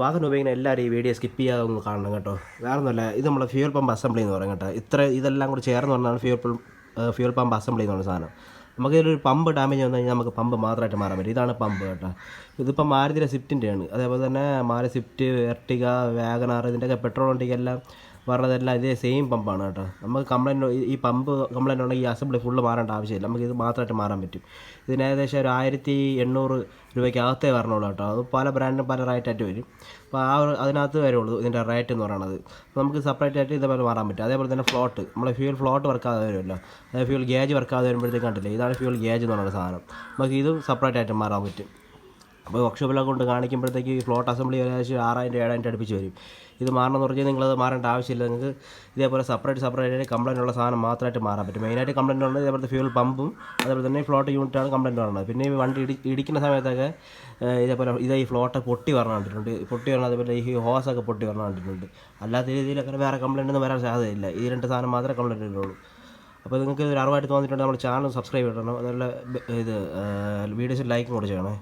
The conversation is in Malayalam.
വാഹനം ഉപയോഗിക്കുന്ന എല്ലാവരും ഈ വീഡിയോ സ്കിപ്പ് ചെയ്യാതെ ഒന്ന് കാണണം കേട്ടോ. വേറെ ഒന്നുമല്ല, ഇത് നമ്മളെ ഫ്യൂൽ പമ്പ് അസംബ്ലി എന്ന് പറയും കേട്ടോ. ഇതെല്ലാം കൂടി ചേർന്ന് വന്നാണ് ഫ്യൂൽ പമ്പ് അസംബ്ലി എന്ന് പറയുന്ന സാധനം. നമുക്കിതൊരു പമ്പ് ഡാമേജ് വന്നു കഴിഞ്ഞാൽ നമുക്ക് പമ്പ് മാത്രമായിട്ട് മാറാൻ പറ്റും. ഇതാണ് പമ്പ് കേട്ടോ. ഇതിപ്പോൾ മാരുതിയുടെ സ്വിഫ്റ്റിൻ്റെയാണ്. അതേപോലെ തന്നെ മാരുതി സ്വിഫ്റ്റ്, എർട്ടിഗ, വാഗണാർ ഇതിൻ്റെയൊക്കെ പെട്രോൾ വണ്ടിക്കെല്ലാം പറഞ്ഞതെല്ലാം ഇതേ സെയിം പമ്പാണ് കേട്ടോ. നമുക്ക് കംപ്ലൈൻറ്റ് ഈ പമ്പ് കംപ്ലൈൻറ്റ് ഉണ്ടെങ്കിൽ ഈ അസംബ്ലി ഫുള്ള് മാറേണ്ട ആവശ്യമില്ല. നമുക്ക് ഇത് മാത്രമായിട്ട് മാറാൻ പറ്റും. ഇതിന് ഏകദേശം ഒരു 1800 രൂപയ്ക്കകത്തേ വരണുള്ളൂ കേട്ടോ. അത് പല ബ്രാൻഡിനും പല റേറ്റായിട്ട് വരും. അപ്പോൾ അതിനകത്ത് വരുള്ളൂ ഇതിൻ്റെ റേറ്റ് എന്ന് പറയുന്നത്. അപ്പോൾ നമുക്ക് സെപ്പറേറ്റ് ആയിട്ട് ഇതേപോലെ മാറാൻ പറ്റും. അതേപോലെ തന്നെ ഫ്ലോട്ട്, നമ്മളെ ഫ്യൂൽ ഫ്ലോട്ട് വർക്കാതെ വരുമല്ലോ, അതായത് ഫ്യൂൽ ഗേജ് വർക്കാതെ വരുമ്പോഴത്തേക്ക് കണ്ടില്ലേ, ഇതാണ് ഫ്യൂൽ ഗേജ് എന്ന് പറയുന്ന സാധനം. നമുക്ക് ഇതും സെപ്പറേറ്റ് ആയിട്ട് മാറാൻ പറ്റും. അപ്പോൾ വർക്ക്ഷോപ്പിലൊക്കെ കൊണ്ട് കാണിക്കുമ്പോഴത്തേക്ക് ഫ്ലോട്ട് അസംബ്ലി ഏകദേശം 6000-7000 അടുപ്പിച്ച് വരും. ഇത് മാറണമെന്ന് പറഞ്ഞാൽ നിങ്ങളത് മാറേണ്ട ആവശ്യമില്ല. നിങ്ങൾക്ക് ഇതേപോലെ സെപ്പറേറ്റ് കംപ്ലൈൻറ്റ് ഉള്ള സാധനം മാത്രമായിട്ട് മാറാൻ പറ്റും. മെയിനായിട്ട് കംപ്ലൈൻറ്റ് ഉള്ളത് ഇതേപോലത്തെ ഫ്യൂൽ പമ്പും അതേപോലെ തന്നെ ഫ്ലോട്ട് യൂണിറ്റാണ് കംപ്ലൈൻറ്റ് പറയുന്നത്. പിന്നെ ഈ വണ്ടി ഇടിക്കുന്ന സമയത്തൊക്കെ ഇതേപോലെ ഈ ഫ്ലോട്ട് പൊട്ടി വരണം കണ്ടിട്ടുണ്ട്. പൊട്ടി വരണം, അതേപോലെ ഈ ഹോസൊക്കെ പൊട്ടി വരണം കണ്ടിട്ടുണ്ട്. അല്ലാത്ത രീതിയിലൊക്കെ വേറെ കംപ്ലൈൻറ്റ് ഒന്നും വരാൻ സാധ്യതയില്ല. ഈ രണ്ട് സാധനം മാത്രമേ കംപ്ലൈൻറ്റ് വരുള്ളൂ. അപ്പോൾ നിങ്ങൾക്ക് ഒരു അറിവായിട്ട് തോന്നിയിട്ടുണ്ടെങ്കിൽ നമ്മുടെ ചാനൽ സബ്സ്ക്രൈബ് ചെയ്യണം. അതുപോലെ വീഡിയോസിൽ ലൈക്കും കൂടെ ചെയ്യണേ.